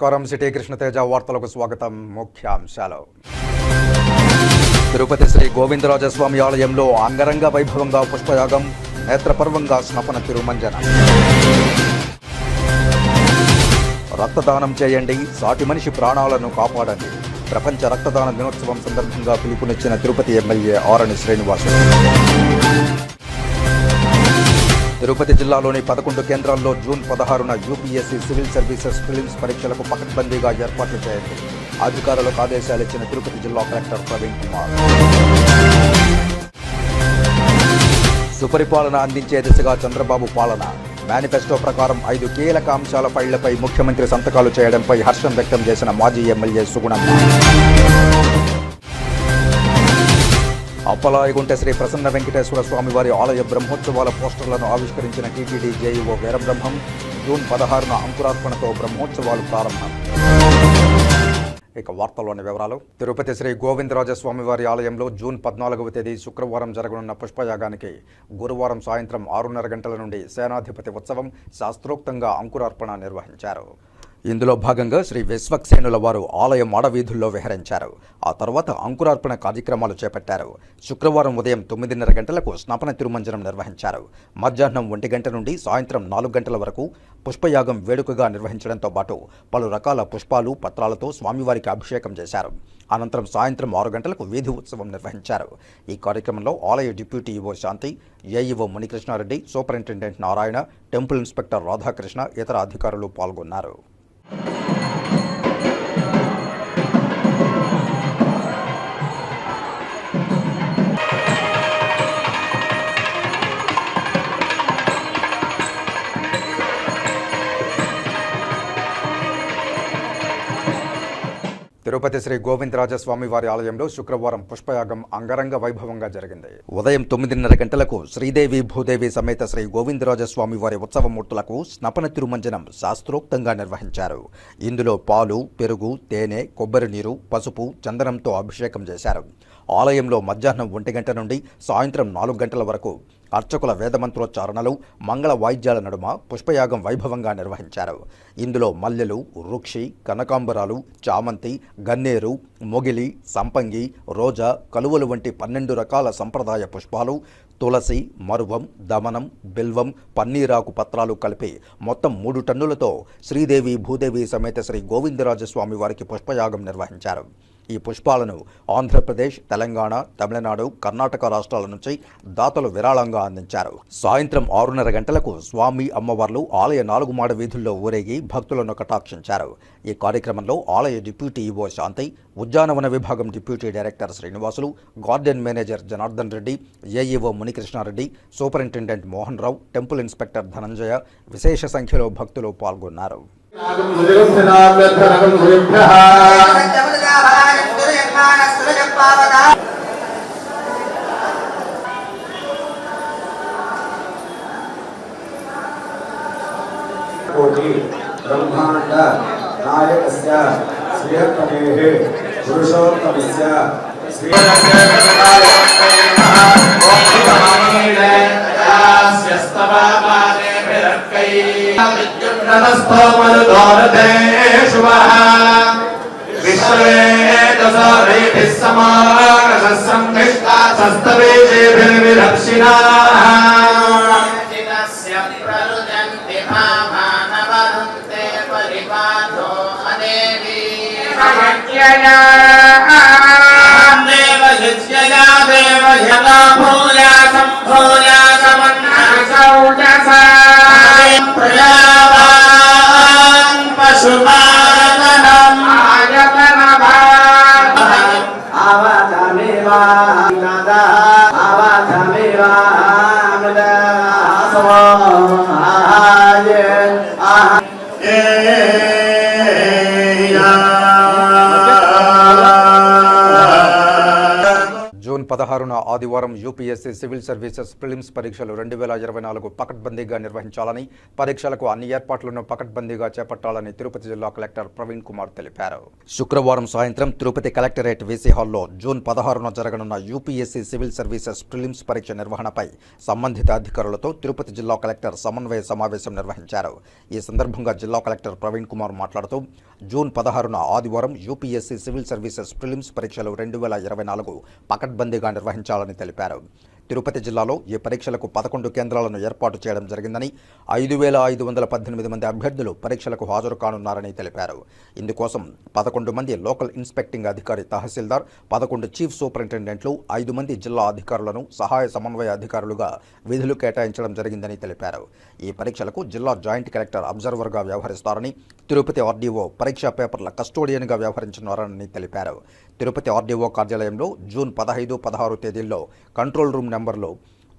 నమస్కారం. సిటీ కృష్ణతేజ వార్తలకు స్వాగతం. ముఖ్యాంశాలు. తిరుపతి శ్రీ గోవిందరాజస్వామి ఆలయంలో అంగరంగ వైభవంగా పుష్పయాగం, నేత్రపర్వంగా స్నపన తిరుమంజన. రక్తదానం చేయండి, సాటి మనిషి ప్రాణాలను కాపాడండి. ప్రపంచ రక్తదాన దినోత్సవం సందర్భంగా పిలుపునిచ్చిన తిరుపతి ఎమ్మెల్యే ఆరణి శ్రీనివాసులు. తిరుపతి జిల్లాలోని 11 కేంద్రాల్లో జూన్ 16న యూపీఎస్సీ సివిల్ సర్వీసెస్ ప్రిలిమ్స్ పరీక్షలకు పకడ్బందీగా ఏర్పాట్లు చేయండి. అధికారులకు ఆదేశాలు ఇచ్చిన తిరుపతి జిల్లా కలెక్టర్ ప్రవీణ్ కుమార్. సుపరిపాలన అందించే దిశగా చంద్రబాబు పాలన. మేనిఫెస్టో ప్రకారం 5 కీలక అంశాల ఫైళ్లపై ముఖ్యమంత్రి సంతకాలు చేయడంపై హర్షం వ్యక్తం చేసిన మాజీ ఎమ్మెల్యే సుగుణమ్మ. అప్పలాయగుంట శ్రీ ప్రసన్న వెంకటేశ్వర స్వామివారి ఆలయ బ్రహ్మోత్సవాల పోస్టర్లను ఆవిష్కరించిన టీటీడీ జేఈఓ వీరబ్రహ్మం. జూన్ 16న అంకురార్పణతో బ్రహ్మోత్సవాలు ప్రారంభం. ఇక వార్తల్లోని వివరాలు. తిరుపతి శ్రీ గోవిందరాజస్వామివారి ఆలయంలో జూన్ 14వ తేదీ శుక్రవారం జరగనున్న పుష్పయాగానికి గురువారం సాయంత్రం 6:30 గంటల నుండి సేనాధిపతి ఉత్సవం శాస్త్రోక్తంగా అంకురార్పణ నిర్వహించారు. ఇందులో భాగంగా శ్రీ విశ్వక్సేనుల వారు ఆలయ మాడవీధుల్లో విహరించారు. ఆ తర్వాత అంకురార్పణ కార్యక్రమాలు చేపట్టారు. శుక్రవారం ఉదయం 9:30 గంటలకు స్నపన తిరుమంజనం నిర్వహించారు. మధ్యాహ్నం 1 గంట నుండి సాయంత్రం 4 గంటల వరకు పుష్పయాగం వేడుకగా నిర్వహించడంతో పాటు పలు రకాల పుష్పాలు, పత్రాలతో స్వామివారికి అభిషేకం చేశారు. అనంతరం సాయంత్రం 6 గంటలకు వీధి ఉత్సవం నిర్వహించారు. ఈ కార్యక్రమంలో ఆలయ deputy EO Shanti, AEO Munikrishnareddy, superintendent Narayana, temple inspector Radhakrishna, ఇతర అధికారులు పాల్గొన్నారు. తిరుపతి శ్రీ గోవిందరాజస్వామి వారి ఆలయంలో శుక్రవారం పుష్పయాగం అంగరంగ వైభవంగా జరిగింది. ఉదయం 9:30 గంటలకు శ్రీదేవి భూదేవి సమేత శ్రీ గోవిందరాజస్వామి వారి ఉత్సవమూర్తులకు స్నపన తిరుమంజనం శాస్త్రోక్తంగా నిర్వహించారు. ఇందులో పాలు, పెరుగు, తేనె, కొబ్బరి నీరు, పసుపు, చందనంతో అభిషేకం చేశారు. ఆలయంలో మధ్యాహ్నం 1 గంట నుండి సాయంత్రం 4 గంటల వరకు అర్చకుల వేదమంత్రోచ్చారణలు, మంగళ వాయిద్యాల నడుమ పుష్పయాగం వైభవంగా నిర్వహించారు. ఇందులో మల్లెలు, రుక్షి, కనకాంబరాలు, చామంతి, గన్నేరు, మొగిలి, సంపంగి, రోజా, కలువలు వంటి 12 రకాల సంప్రదాయ పుష్పాలు, తులసి, మరువం, దమనం, బిల్వం, పన్నీరాకు పత్రాలు కలిపి మొత్తం 3 టన్నులతో శ్రీదేవి భూదేవి సమేత శ్రీ గోవిందరాజస్వామి వారికి పుష్పయాగం నిర్వహించారు. ఈ పుష్పాలను ఆంధ్రప్రదేశ్, తెలంగాణ, తమిళనాడు, కర్ణాటక రాష్ట్రాల నుంచి దాతలు విరాళంగా అందించారు. సాయంత్రం 6:30 గంటలకు స్వామి అమ్మవార్లు ఆలయ 4 మాడ వీధుల్లో ఊరేగి భక్తులను కటాక్షించారు. ఈ కార్యక్రమంలో ఆలయ డిప్యూటీ ఈవో శాంతి, ఉద్యానవన విభాగం deputy director Srinivasulu, garden manager Janardhan Reddy, AEO Munikrishnareddy, superintendent Mohan Rao, temple inspector Dhananjaya, విశేష సంఖ్యలో భక్తులు పాల్గొన్నారు. బ్రహ్మాండ నాయకస్య శ్రీహర్పణేః పురుషోత్తమస్య జూన్ 16న ఆదివారం యూపీఎస్సీ సివిల్ సర్వీసెస్ ప్రిలిమ్స్ పరీక్షలు 2024 పకడ్బందీగా నిర్వహించాలని, పరీక్షలకు అన్ని ఏర్పాట్లను పకడ్బందీగా చేపట్టాలని తిరుపతి జిల్లా కలెక్టర్ ప్రవీణ్ కుమార్ తెలిపారు. శుక్రవారం సాయంత్రం తిరుపతి కలెక్టరేట్ వీసీ హాల్లో జూన్ 16న జరగనున్న యూపీఎస్సీ సివిల్ సర్వీసెస్ ప్రిలిమ్స్ పరీక్ష నిర్వహణపై సంబంధిత అధికారులతో తిరుపతి జిల్లా కలెక్టర్ సమన్వయ సమావేశం నిర్వహించారు. ఈ సందర్భంగా జిల్లా కలెక్టర్ ప్రవీణ్ కుమార్ మాట్లాడుతూ, జూన్ 16న ఆదివారం యూపీఎస్సీ సివిల్ సర్వీసెస్ ప్రిలిమ్స్ పరీక్షలు 2024 పకడ్బందీగా నిర్వహించాలని తెలిపారు. తిరుపతి జిల్లాలో ఈ పరీక్షలకు 11 కేంద్రాలను ఏర్పాటు చేయడం జరిగిందని, 5,518 మంది అభ్యర్థులు పరీక్షలకు హాజరు కానున్నారని తెలిపారు. ఇందుకోసం 11 మంది లోకల్ ఇన్స్పెక్టింగ్ అధికారి తహసీల్దార్, 11 చీఫ్ సూపరింటెండెంట్లు, 5 మంది జిల్లా అధికారులను సహాయ సమన్వయ అధికారులుగా విధులు కేటాయించడం జరిగిందని తెలిపారు. ఈ పరీక్షలకు జిల్లా జాయింట్ కలెక్టర్ అబ్జర్వర్గా వ్యవహరిస్తారని, తిరుపతి ఆర్డీఓ పరీక్షా పేపర్ల కస్టోడియన్గా వ్యవహరించనున్నారని తెలిపారు. తిరుపతి ఆర్డీఓ కార్యాలయంలో జూన్ 15, 16 తేదీల్లో కంట్రోల్ రూమ్ నెంబర్లో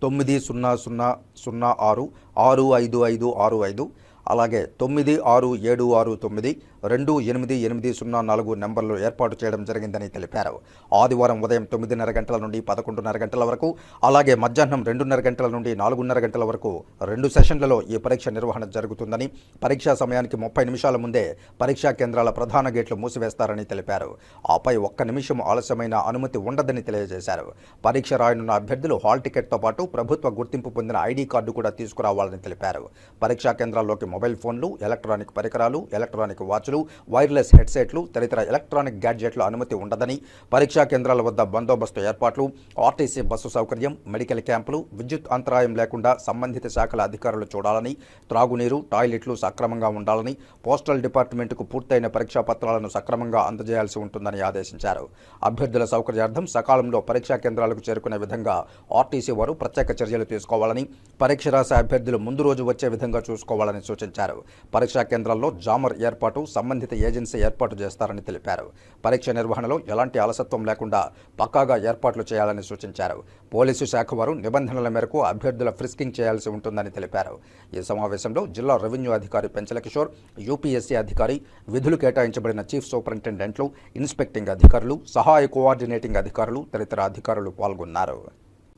9006655565, అలాగే 9676928804 నెంబర్లు ఏర్పాటు చేయడం జరిగిందని తెలిపారు. ఆదివారం ఉదయం 9:30 గంటల నుండి 11:30 గంటల వరకు, అలాగే మధ్యాహ్నం 2:30 గంటల నుండి 4:30 గంటల వరకు 2 సెషన్లలో ఈ పరీక్ష నిర్వహణ జరుగుతుందని, పరీక్షా సమయానికి 30 నిమిషాల ముందే పరీక్షా కేంద్రాల ప్రధాన గేట్లు మూసివేస్తారని తెలిపారు. ఆపై 1 నిమిషం ఆలస్యమైన అనుమతి ఉండదని తెలియజేశారు. పరీక్ష రాయనున్న అభ్యర్థులు హాల్ టికెట్తో పాటు ప్రభుత్వ గుర్తింపు పొందిన ఐడి కార్డు కూడా తీసుకురావాలని తెలిపారు. పరీక్షా కేంద్రాల్లోకి మొబైల్ ఫోన్లు, ఎలక్ట్రానిక్ పరికరాలు, ఎలక్ట్రానిక్ వాచ్లు, వైర్లెస్ హెడ్సెట్లు, తదితర ఎలక్ట్రానిక్ గ్యాడ్జెట్ల అనుమతి ఉండదని, పరీక్షా కేంద్రాల వద్ద బందోబస్తు ఏర్పాట్లు, ఆర్టీసీ బస్సు సౌకర్యం, మెడికల్ క్యాంపులు విద్యుత్ అంతరాయం లేకుండా సంబంధిత శాఖల అధికారులు చూడాలని, త్రాగునీరు, టాయిలెట్లు సక్రమంగా ఉండాలని, పోస్టల్ డిపార్ట్మెంటుకు పూర్తయిన పరీక్షా పత్రాలను సక్రమంగా అందజేయాల్సి ఉంటుందని ఆదేశించారు. అభ్యర్థుల సౌకర్యార్థం సకాలంలో పరీక్షా కేంద్రాలకు చేరుకునే విధంగా ఆర్టీసీ వారు ప్రత్యేక చర్యలు తీసుకోవాలని, పరీక్ష రాసే అభ్యర్థులు ముందు రోజు వచ్చే విధంగా చూసుకోవాలని సూచించారు. పరీక్షా కేంద్రాల్లో జామర్ ఏర్పాటు, సంబంధిత ఏజెన్సీ ఏర్పాటు చేస్తారని తెలిపారు. పరీక్ష నిర్వహణలో ఎలాంటి అలసత్వం లేకుండా పక్కాగా ఏర్పాట్లు చేయాలని సూచించారు. పోలీసు శాఖ వారు నిబంధనల మేరకు అభ్యర్థుల ఫ్రిస్కింగ్ చేయాల్సి ఉంటుందని తెలిపారు. ఈ సమావేశంలో జిల్లా రెవెన్యూ అధికారి పెంచల కిషోర్, యూపీఎస్సీ అధికారి, విధులు కేటాయించబడిన చీఫ్ సూపరింటెండెంట్లు, ఇన్స్పెక్టింగ్ అధికారులు, సహాయ కోఆర్డినేటింగ్ అధికారులు తదితర అధికారులు పాల్గొన్నారు.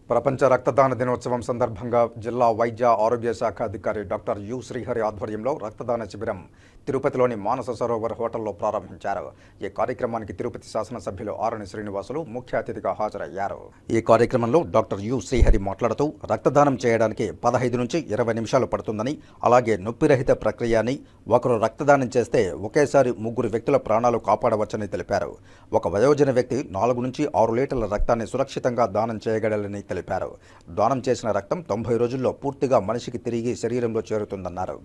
ప్రపంచ రక్తదాన దినోత్సవం సందర్భంగా జిల్లా వైద్య ఆరోగ్య శాఖ అధికారి డాక్టర్ యు శ్రీహరి ఆధ్వర్యంలో రక్తదాన శిబిరం తిరుపతిలోని మానస సరోవర్ హోటల్లో ప్రారంభించారు. ఈ కార్యక్రమానికి తిరుపతి శాసనసభ్యులు ఆరణి శ్రీనివాసులు ముఖ్య అతిథిగా హాజరయ్యారు. ఈ కార్యక్రమంలో డాక్టర్ యు శ్రీహరి మాట్లాడుతూ, రక్తదానం చేయడానికి 15 నుంచి 20 నిమిషాలు పడుతుందని, అలాగే నొప్పిరహిత ప్రక్రియ అని, ఒకరు రక్తదానం చేస్తే ఒకేసారి 3 వ్యక్తుల ప్రాణాలు కాపాడవచ్చని తెలిపారు. ఒక వయోజన వ్యక్తి 4 నుంచి 6 లీటర్ల రక్తాన్ని సురక్షితంగా దానం చేయగలరని తెలిపారు. దానం చేసిన రక్తం 90 రోజుల్లో పూర్తిగా మనిషికి తిరిగి శరీరంలో చేరుతుందన్నారు.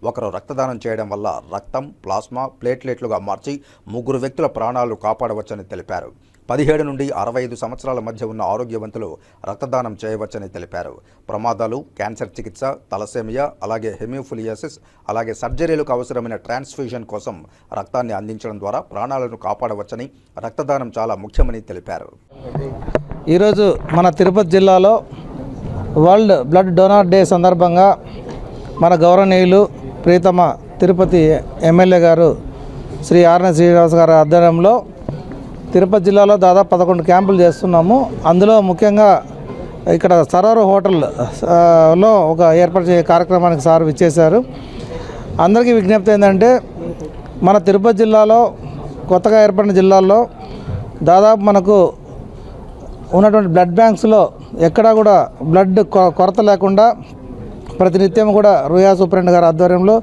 ఒకరు రక్తదానం చేయడం వల్ల రక్తం, ప్లాస్మా, ప్లేట్లెట్లుగా మార్చి 3 వ్యక్తుల ప్రాణాలు కాపాడవచ్చని తెలిపారు. 17 నుండి 65 సంవత్సరాల మధ్య ఉన్న ఆరోగ్యవంతులు రక్తదానం చేయవచ్చని తెలిపారు. ప్రమాదాలు, క్యాన్సర్ చికిత్స, తలసేమియా, అలాగే హెమియోఫిలియాసిస్, అలాగే సర్జరీలకు అవసరమైన ట్రాన్స్ఫ్యూజన్ కోసం రక్తాన్ని అందించడం ద్వారా ప్రాణాలను కాపాడవచ్చని, రక్తదానం చాలా ముఖ్యమని తెలిపారు. ఈరోజు మన తిరుపతి జిల్లాలో వరల్డ్ బ్లడ్ డోనార్ డే సందర్భంగా మన గౌరవనీయులు ప్రీతమ తిరుపతి ఎమ్మెల్యే గారు శ్రీ ఆర్ఎన్ శ్రీనివాస్ గారి ఆధ్వర్యంలో తిరుపతి జిల్లాలో దాదాపు 11 క్యాంపులు చేస్తున్నాము. అందులో ముఖ్యంగా ఇక్కడ సరోవర్ హోటల్లో ఒక ఏర్పాటు చేసే కార్యక్రమానికి సార్ ఇచ్చేశారు. అందరికీ విజ్ఞప్తి ఏంటంటే, మన తిరుపతి జిల్లాలో కొత్తగా ఏర్పడిన జిల్లాల్లో దాదాపు మనకు ఉన్నటువంటి బ్లడ్ బ్యాంక్స్లో ఎక్కడా కూడా బ్లడ్ కొరత లేకుండా ప్రతినిత్యం కూడా రుయా సూపరింటెండెంట్ గారి ఆధ్వర్యంలో,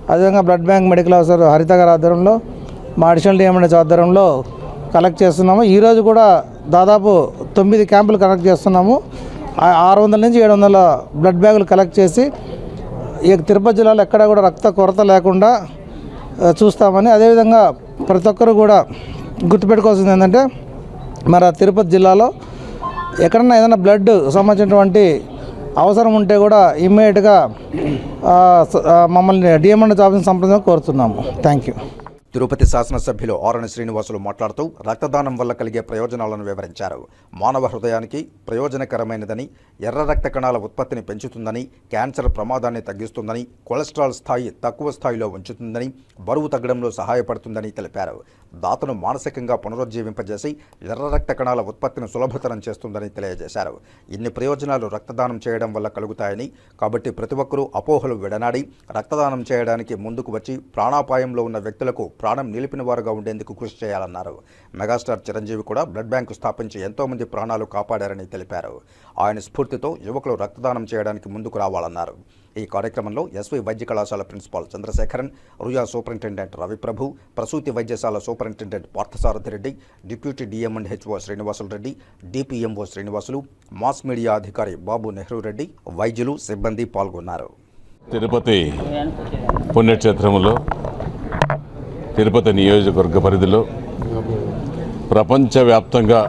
అదేవిధంగా బ్లడ్ బ్యాంక్ మెడికల్ ఆఫీసర్ హరిత గారి ఆధ్వర్యంలో, మా అడిషనల్ డిఎంఎస్ ఆధ్వర్యంలో కలెక్ట్ చేస్తున్నాము. ఈరోజు కూడా దాదాపు 9 క్యాంపులు కలెక్ట్ చేస్తున్నాము. 600 నుంచి 700 బ్లడ్ బ్యాగులు కలెక్ట్ చేసి ఈ తిరుపతి జిల్లాలో ఎక్కడా కూడా రక్త కొరత లేకుండా చూస్తామని, అదేవిధంగా ప్రతి ఒక్కరు కూడా గుర్తుపెట్టుకోవాల్సింది ఏంటంటే, మన తిరుపతి జిల్లాలో ఎక్కడన్నా ఏదైనా బ్లడ్ సంబంధించినటువంటి అవసరం ఉంటే కూడా ఇమ్మీడియట్గా మమ్మల్ని డిఎంఎస్ ఆఫీస్ని సంప్రదించడం కోరుతున్నాము. Thank you. తిరుపతి శాసనసభ్యులు ఆరణి శ్రీనివాసులు మాట్లాడుతూ, రక్తదానం వల్ల కలిగే ప్రయోజనాలను వివరించారు. మానవ హృదయానికి ప్రయోజనకరమైనదని, ఎర్ర రక్త కణాల ఉత్పత్తిని పెంచుతుందని, క్యాన్సర్ ప్రమాదాన్ని తగ్గిస్తుందని, కొలెస్ట్రాల్ స్థాయి తక్కువ స్థాయిలో ఉంచుతుందని, బరువు తగ్గడంలో సహాయపడుతుందని తెలిపారు. దాతను మానసికంగా పునరుజ్జీవింపజేసి ఎర్ర రక్త కణాల ఉత్పత్తిని సులభతరం చేస్తుందని తెలియజేశారు. ఇన్ని ప్రయోజనాలు రక్తదానం చేయడం వల్ల కలుగుతాయని, కాబట్టి ప్రతి ఒక్కరూ అపోహలు విడనాడి రక్తదానం చేయడానికి ముందుకు వచ్చి ప్రాణాపాయంలో ఉన్న వ్యక్తులకు ప్రాణం నిలిపిన వారుగా ఉండేందుకు కృషి చేయాలన్నారు. మెగాస్టార్ చిరంజీవి కూడా బ్లడ్ బ్యాంకు స్థాపించి ఎంతోమంది ప్రాణాలు కాపాడారని తెలిపారు. ఆయన స్ఫూర్తితో యువకులు రక్తదానం చేయడానికి ముందుకు రావాలన్నారు. ఈ కార్యక్రమంలో ఎస్వి వైద్య కళాశాల ప్రిన్సిపాల్ చంద్రశేఖరన్, రుయా సూపరింటెండెంట్ రవిప్రభు, ప్రసూతి వైద్యశాల superintendent Parthasarathi Reddy, deputy DM and HO Srinivasulu Reddy, DPMO Srinivasulu, mass media అధికారి బాబు నెహ్రూ రెడ్డి, వైద్యులు, సిబ్బంది పాల్గొన్నారు. తిరుపతి పుణ్యక్షేత్రంలో తిరుపతి నియోజకవర్గ పరిధిలో ప్రపంచవ్యాప్తంగా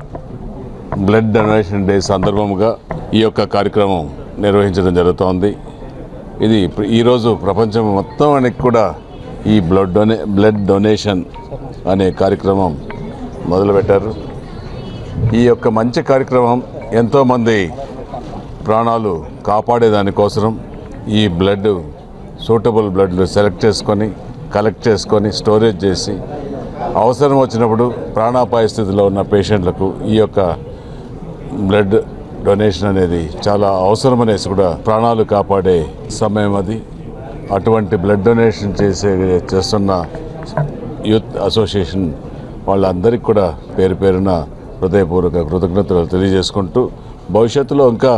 బ్లడ్ డొనేషన్ డే సందర్భంగా ఈ యొక్క కార్యక్రమం నిర్వహించడం జరుగుతోంది. ఇది ఈరోజు ప్రపంచం మొత్తానికి కూడా ఈ బ్లడ్ డొనేషన్ అనే కార్యక్రమం మొదలుపెట్టారు. ఈ యొక్క మంచి కార్యక్రమం ఎంతోమంది ప్రాణాలు కాపాడేదానికోసం ఈ బ్లడ్ సూటబుల్ బ్లడ్లు సెలెక్ట్ చేసుకొని, కలెక్ట్ చేసుకొని, స్టోరేజ్ చేసి అవసరం వచ్చినప్పుడు ప్రాణాపాయ స్థితిలో ఉన్న పేషెంట్లకు ఈ యొక్క బ్లడ్ డొనేషన్ అనేది చాలా అవసరమనేసి కూడా ప్రాణాలు కాపాడే సమయం అది. అటువంటి బ్లడ్ డొనేషన్ చేస్తున్న యూత్ అసోసియేషన్ వాళ్ళందరికీ కూడా పేరు పేరున హృదయపూర్వక కృతజ్ఞతలు తెలియజేసుకుంటూ, భవిష్యత్తులో ఇంకా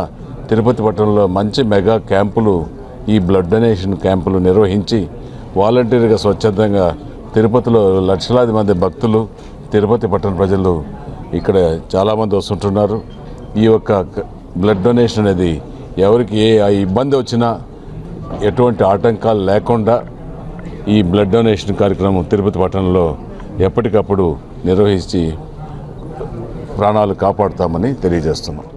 తిరుపతి పట్టణంలో మంచి మెగా క్యాంపులు, ఈ బ్లడ్ డొనేషన్ క్యాంపులు నిర్వహించి వాలంటీర్గా స్వచ్ఛందంగా తిరుపతిలో లక్షలాది మంది భక్తులు, తిరుపతి పట్టణ ప్రజలు ఇక్కడ చాలామంది వస్తుంటున్నారు. ఈ యొక్క బ్లడ్ డొనేషన్ అనేది ఎవరికి ఏ ఇబ్బంది వచ్చినా ఎటువంటి ఆటంకాలు లేకుండా ఈ బ్లడ్ డొనేషన్ కార్యక్రమం తిరుపతి పట్టణంలో ఎప్పటికప్పుడు నిర్వహించి ప్రాణాలు కాపాడుతామని తెలియజేస్తున్నాం.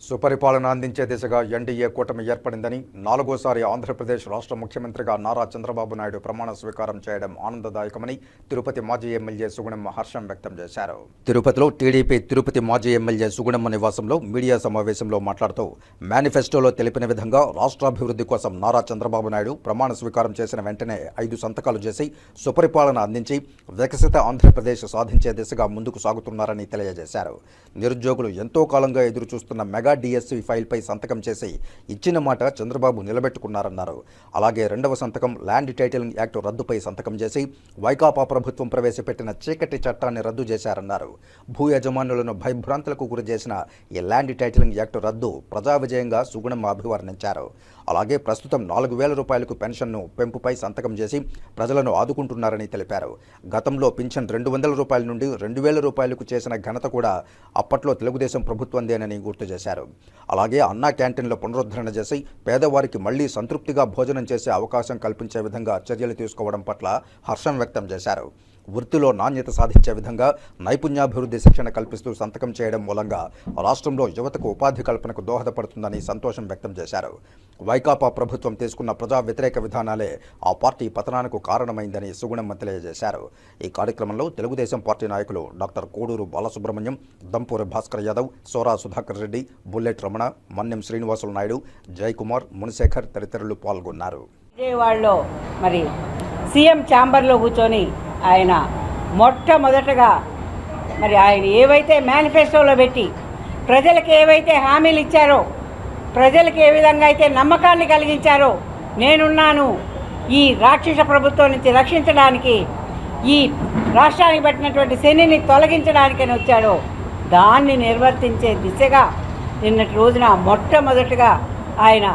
సుపరిపాలన అందించే దిశగా ఎన్డీఏ కూటమి ఏర్పడిందని, 4వసారి ఆంధ్రప్రదేశ్ రాష్ట్ర ముఖ్యమంత్రిగా నారా చంద్రబాబు నాయుడు ప్రమాణ స్వీకారం చేయడం ఆనందదాయకమని తిరుపతి మాజీ ఎమ్మెల్యే సుగుణమ్మ హర్షం వ్యక్తం చేశారు. తిరుపతిలో టీడీపీ తిరుపతి మాజీ ఎమ్మెల్యే సుగుణమ్మ నివాసంలో మీడియా సమావేశంలో మాట్లాడుతూ, మేనిఫెస్టోలో తెలిపిన విధంగా రాష్ట్రాభివృద్ధి కోసం నారా చంద్రబాబు నాయుడు ప్రమాణ స్వీకారం చేసిన వెంటనే 5 సంతకాలు చేసి సుపరిపాలన అందించి వికసిత ఆంధ్రప్రదేశ్ సాధించే దిశగా ముందుకు సాగుతున్నారని తెలియజేశారు. నిరుద్యోగులు ఎంతో కాలంగా ఎదురుచూస్తున్న మెగా డిఎస్సి ఫైల్పై సంతకం చేసి ఇచ్చిన మాట చంద్రబాబు నిలబెట్టుకున్నారన్నారు. అలాగే 2వ సంతకం ల్యాండ్ టైటిలింగ్ యాక్ట్ రద్దుపై సంతకం చేసి వైకాపా ప్రభుత్వం ప్రవేశపెట్టిన చీకటి చట్టాన్ని రద్దు చేశారన్నారు. భూ యజమానులను భయభ్రాంతులకు గురి చేసిన ఈ ల్యాండ్ టైటిలింగ్ యాక్ట్ రద్దు ప్రజా విజయంగా సుగుణమ్మ అభివర్ణించారు. అలాగే ప్రస్తుతం 4,000 రూపాయలకు పెన్షన్ను పెంపుపై సంతకం చేసి ప్రజలను ఆదుకుంటున్నారని తెలిపారు. గతంలో పింఛన్ 200 రూపాయల నుండి 2,000 రూపాయలకు చేసిన ఘనత కూడా అప్పట్లో తెలుగుదేశం ప్రభుత్వందేనని గుర్తు చేశారు. అలాగే అన్నా క్యాంటీన్ల పునరుద్ధరణ చేసి పేదవారికి మళ్లీ సంతృప్తిగా భోజనం చేసే అవకాశం కల్పించే విధంగా చర్యలు తీసుకోవడం పట్ల హర్షం వ్యక్తం చేశారు. వృత్తిలో నాణ్యత సాధించే విధంగా నైపుణ్యాభివృద్ధి శిక్షణ కల్పిస్తూ సంతకం చేయడం మూలంగా రాష్ట్రంలో యువతకు ఉపాధి కల్పనకు దోహదపడుతుందని సంతోషం వ్యక్తం చేశారు. వైకాపా ప్రభుత్వం తీసుకున్న ప్రజా వ్యతిరేక విధానాలే ఆ పార్టీ పతనానికి కారణమైందని సుగుణమ్మ తెలియజేశారు. ఈ కార్యక్రమంలో తెలుగుదేశం పార్టీ నాయకులు డాక్టర్ కోడూరు బాలసుబ్రహ్మణ్యం, దంపూరి భాస్కర్ యాదవ్, సోరా సుధాకర్ రెడ్డి, బుల్లెట్ రమణ, మన్యం శ్రీనివాసులు నాయుడు, జయకుమార్, మునిశేఖర్ తదితరులు పాల్గొన్నారు. విజయవాడలో మరి సీఎం ఛాంబర్లో కూర్చొని ఆయన మొట్టమొదటగా మరి ఆయన ఏవైతే మేనిఫెస్టోలో పెట్టి ప్రజలకు ఏవైతే హామీలు ఇచ్చారో, ప్రజలకు ఏ విధంగా అయితే నమ్మకాన్ని కలిగించారో, నేనున్నాను ఈ రాక్షస ప్రభుత్వం నుంచి రక్షించడానికి, ఈ రాష్ట్రానికి పట్టినటువంటి శనిని తొలగించడానికని వచ్చాడో దాన్ని నిర్వర్తించే దిశగా నిన్నటి రోజున మొట్టమొదటిగా ఆయన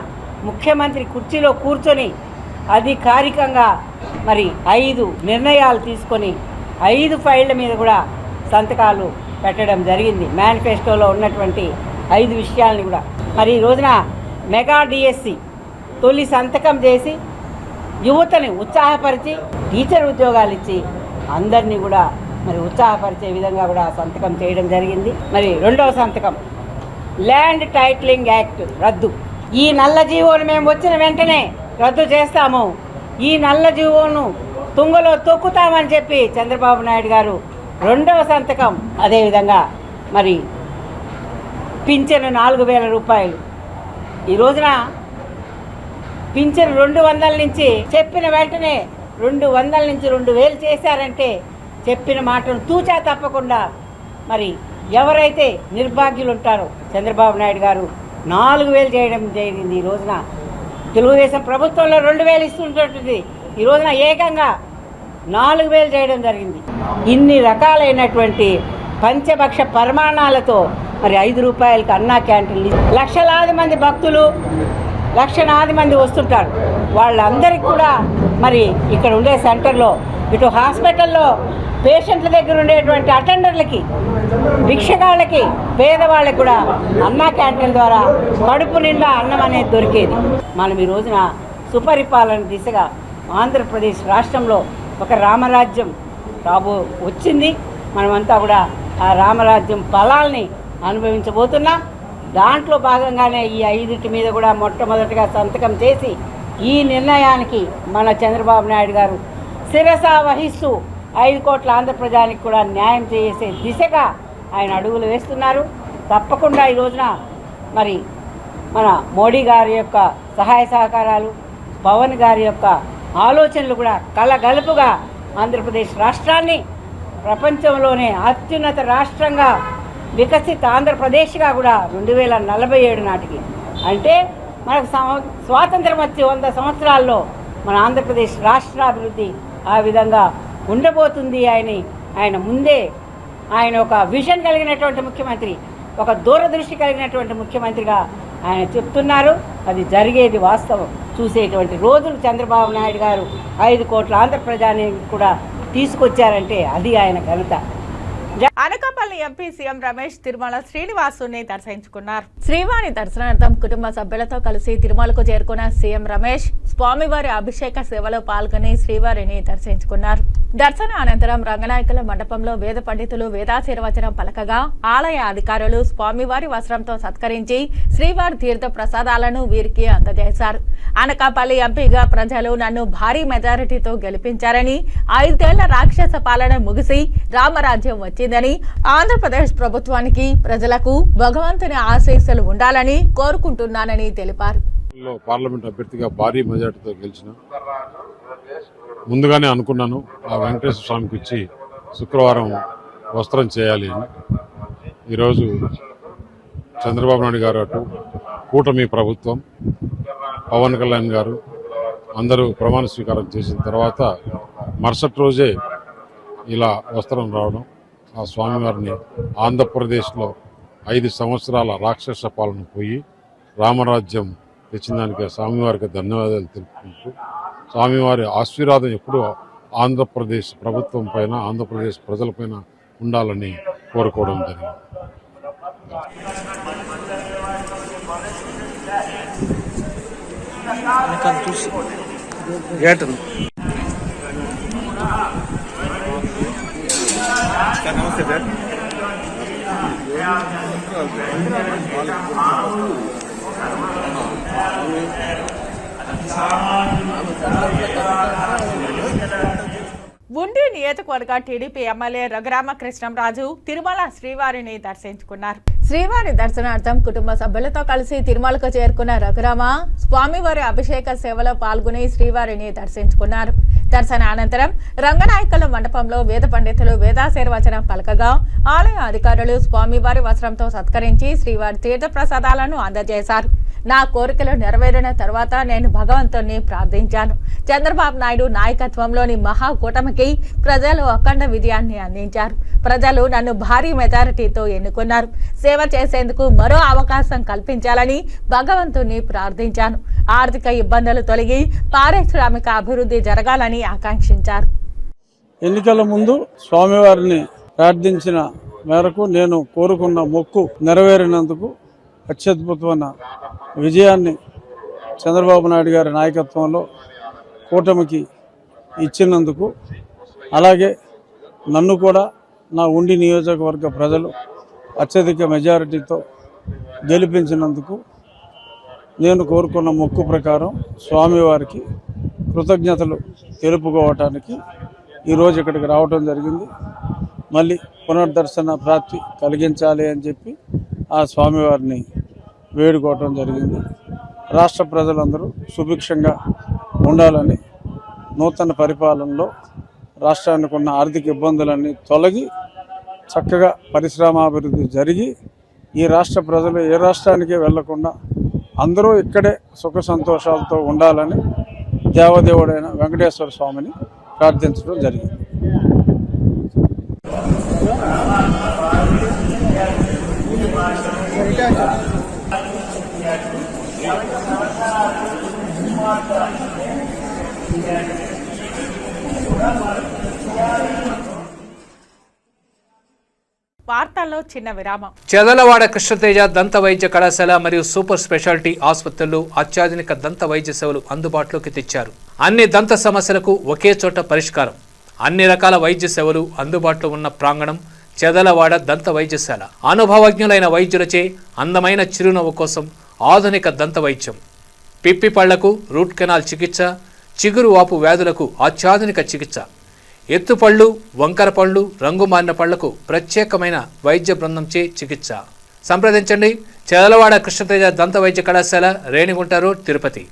ముఖ్యమంత్రి కుర్చీలో కూర్చొని అధికారికంగా మరి 5 నిర్ణయాలు తీసుకొని 5 ఫైళ్ళ మీద కూడా సంతకాలు పెట్టడం జరిగింది. మేనిఫెస్టోలో ఉన్నటువంటి 5 విషయాలని కూడా మరి ఈ రోజున మెగా డిఎస్సి తొలి సంతకం చేసి యువతని ఉత్సాహపరిచి టీచర్ ఉద్యోగాలు ఇచ్చి అందరినీ కూడా మరి ఉత్సాహపరిచే విధంగా కూడా సంతకం చేయడం జరిగింది. మరి 2వ సంతకం ల్యాండ్ టైటిలింగ్ యాక్ట్ రద్దు. ఈ నల్ల జీవోను మేము వచ్చిన వెంటనే రద్దు చేస్తాము, ఈ నల్ల జీవోను తుంగలో తొక్కుతామని చెప్పి చంద్రబాబు నాయుడు గారు 2వ సంతకం. అదేవిధంగా మరి పింఛను 4,000 రూపాయలు. ఈ రోజున పింఛను 200 నుంచి చెప్పిన వెంటనే 200 నుంచి 2,000 చేశారంటే చెప్పిన మాటను తూచా తప్పకుండా మరి ఎవరైతే నిర్భాగ్యులు ఉంటారో చంద్రబాబు నాయుడు గారు 4,000 చేయడం జరిగింది. ఈ రోజున తెలుగుదేశం ప్రభుత్వంలో 2,000 ఇస్తుంటుంది, ఈ రోజున ఏకంగా 4,000 చేయడం జరిగింది. ఇన్ని రకాలైనటువంటి పంచభక్ష పరిమాణాలతో మరి 5 రూపాయలకు అన్నా క్యాంటీన్లు, లక్షలాది మంది భక్తులు, లక్షలాది మంది వస్తుంటారు. వాళ్ళందరికీ కూడా మరి ఇక్కడ ఉండే సెంటర్లో, ఇటు హాస్పిటల్లో పేషెంట్ల దగ్గర ఉండేటువంటి అటెండర్లకి, భిక్షగాళ్ళకి, పేదవాళ్ళకి కూడా అన్నా క్యాంటీన్ ద్వారా కడుపు నిండా అన్నం అనేది దొరికేది. మనం ఈ రోజున సుపరిపాలన దిశగా ఆంధ్రప్రదేశ్ రాష్ట్రంలో ఒక రామరాజ్యం వచ్చింది. మనమంతా కూడా ఆ రామరాజ్యం ఫలాల్ని అనుభవించబోతున్నాం. దాంట్లో భాగంగానే ఈ 5 మీద కూడా మొట్టమొదటిగా సంతకం చేసి ఈ నిర్ణయానికి మన చంద్రబాబు నాయుడు గారు శిరస వహిస్తూ 5 కోట్ల ఆంధ్ర ప్రజానికి కూడా న్యాయం చేసే దిశగా ఆయన అడుగులు వేస్తున్నారు. తప్పకుండా ఈ రోజున మరి మన మోడీ గారి యొక్క సహాయ సహకారాలు, పవన్ గారి యొక్క ఆలోచనలు కూడా కలగలుపుగా ఆంధ్రప్రదేశ్ రాష్ట్రాన్ని ప్రపంచంలోనే అత్యున్నత రాష్ట్రంగా వికసిత ఆంధ్రప్రదేశ్గా కూడా 2047 నాటికి, అంటే మనకు స్వాతంత్రం వచ్చి 100 సంవత్సరాల్లో మన ఆంధ్రప్రదేశ్ రాష్ట్రాభివృద్ధి ఆ విధంగా ఉండబోతుంది. ఆయన ముందే ఆయన ఒక విజన్ కలిగినటువంటి ముఖ్యమంత్రి, ఒక దూరదృష్టి కలిగినటువంటి ముఖ్యమంత్రిగా ఆయన చెప్తున్నారు. అది జరిగేది వాస్తవం. చూసేటువంటి రోజులు చంద్రబాబు నాయుడు గారు 5 కోట్ల ఆంధ్ర ప్రజాని కూడా తీసుకొచ్చారంటే అది ఆయన ఘనత. అనకాపల్లి ఎంపీ సీఎం రమేష్ తిరుమల శ్రీనివాసుని దర్శించుకున్నారు. శ్రీవారి దర్శనార్థం కుటుంబ సభ్యులతో కలిసి తిరుమలకు చేరుకున్న సీఎం రమేష్ స్వామివారి అభిషేక సేవలో పాల్గొని శ్రీవారిని దర్శించుకున్నారు. దర్శన అనంతరం రంగనాయకుల మండపంలో వేద పండితులు వేదాశీర్వచనం పలకగా ఆలయ అధికారులు స్వామివారి వస్త్రంతో సత్కరించి శ్రీవారి తీర్థ ప్రసాదాలను వీరికి అందజేశారు. అనకాపల్లి ఎంపీగా ప్రజలు నన్ను భారీ మెజారిటీతో గెలిపించారని, 5 ఏళ్ల రాక్షస పాలన ముగిసి రామరాజ్యం వచ్చిందని, ఆంధ్రప్రదేశ్ ప్రభుత్వానికి ప్రజలకు భగవంతుని ఆశీస్సులు ఉండాలని కోరుకుంటున్నానని తెలిపారు. పార్లమెంట్ అభ్యర్థిగా భారీ మెజార్టీతో గెలిచిన ముందుగానే అనుకున్నాను ఆ వెంకటేశ్వర స్వామికి ఇచ్చి శుక్రవారం వస్త్రం చేయాలి అని. ఈరోజు చంద్రబాబు నాయుడు గారు అటు కూటమి ప్రభుత్వం, పవన్ కళ్యాణ్ గారు అందరూ ప్రమాణ స్వీకారం చేసిన తర్వాత మరుసటి రోజే ఇలా వస్త్రం రావడం, ఆ స్వామివారిని ఆంధ్రప్రదేశ్లో 5 సంవత్సరాల రాక్షస పాలన పోయి రామరాజ్యం తెచ్చిన దానికి స్వామివారికి ధన్యవాదాలు తెలుపుకుంటూ, స్వామివారి ఆశీర్వాదం ఎప్పుడూ ఆంధ్రప్రదేశ్ ప్రభుత్వం పైన, ఆంధ్రప్రదేశ్ ప్రజలపైన ఉండాలని కోరుకోవడం జరిగింది. నమస్తే సార్. ఉండి నియోజకవర్గ టీడీపీ ఎమ్మెల్యే రఘురామకృష్ణంరాజు తిరుమల శ్రీవారిని దర్శించుకున్నారు. శ్రీవారి దర్శనార్థం కుటుంబ సభ్యులతో కలిసి తిరుమలకు చేరుకున్న రఘురామ స్వామివారి అభిషేక సేవలో పాల్గొని శ్రీవారిని దర్శించుకున్నారు. దర్శన అనంతరం రంగనాయకుల మండపంలో వేద పండితులు వేదాశీర్వచనం పలకగా ఆలయ అధికారులు స్వామివారి వస్త్రంతో సత్కరించి శ్రీవారి తీర్థ ప్రసాదాలను అందజేశారు. నా కోరికలు నెరవేరిన తర్వాత నేను భగవంతుణ్ణి ప్రార్థించాను. చంద్రబాబు నాయుడు నాయకత్వంలోని మహాకూటమికి ప్రజలు అఖండ విజయాన్ని అందించారు. ప్రజలు నన్ను భారీ మెజారిటీతో ఎన్నుకున్నారు. సేవ చేసేందుకు మరో అవకాశం కల్పించాలని భగవంతుణ్ణి ప్రార్థించాను. ఆర్థిక ఇబ్బందులు తొలగి పారిశ్రామిక అభివృద్ధి జరగాలని ఆకాంక్షించారు. ఎన్నికల ముందు స్వామివారిని ప్రార్థించిన మేరకు నేను కోరుకున్న మొక్కు నెరవేరినందుకు అత్యద్భుతమైన విజయాన్ని చంద్రబాబు నాయుడు గారి నాయకత్వంలో కూటమికి ఇచ్చినందుకు, అలాగే నన్ను కూడా నా ఉండి నియోజకవర్గ ప్రజలు అత్యధిక మెజారిటీతో గెలిపించినందుకు నేను కోరుకున్న మొక్కు ప్రకారం స్వామివారికి కృతజ్ఞతలు తెలుపుకోవటానికి ఈరోజు ఇక్కడికి రావటం జరిగింది. మళ్ళీ పునర్దర్శన ప్రాప్తి కలిగించాలి అని చెప్పి ఆ స్వామివారిని వేడుకోవటం జరిగింది. రాష్ట్ర ప్రజలందరూ సుభిక్షంగా ఉండాలని, నూతన పరిపాలనలో రాష్ట్రానికి ఉన్న ఆర్థిక ఇబ్బందులన్నీ తొలగి చక్కగా పరిశ్రమాభివృద్ధి జరిగి ఈ రాష్ట్ర ప్రజలు ఏ రాష్ట్రానికి వెళ్లకుండా అందరూ ఇక్కడే సుఖ సంతోషాలతో ఉండాలని దేవదేవుడైన వెంకటేశ్వర స్వామిని ప్రార్థించడం జరిగింది. వార్తల్లో చిన్న విరామం. చెదలవాడ కృష్ణతేజ దంత వైద్య కళాశాల మరియు సూపర్ స్పెషాలిటీ ఆసుపత్రుల్లో అత్యాధునిక దంత వైద్య సేవలు అందుబాటులోకి తెచ్చారు. అన్ని దంత సమస్యలకు ఒకే చోట పరిష్కారం. అన్ని రకాల వైద్య సేవలు అందుబాటులో ఉన్న ప్రాంగణం చెదలవాడ దంత వైద్యశాల. అనుభవజ్ఞులైన వైద్యులచే అందమైన చిరునవ్వు కోసం ఆధునిక దంత వైద్యం, పిప్పి పళ్లకు రూట్ కెనాల్ చికిత్స, చిగురు వాపు వ్యాధులకు అత్యాధునిక చికిత్స, ఎత్తుపళ్ళు, వంకర పళ్ళు, రంగు మారిన పళ్లకు ప్రత్యేకమైన వైద్య బృందంచే చికిత్స. సంప్రదించండి చెదలవాడ కృష్ణతేజ దంత వైద్య కళాశాల, రేణిగుంట రోడ్, తిరుపతి.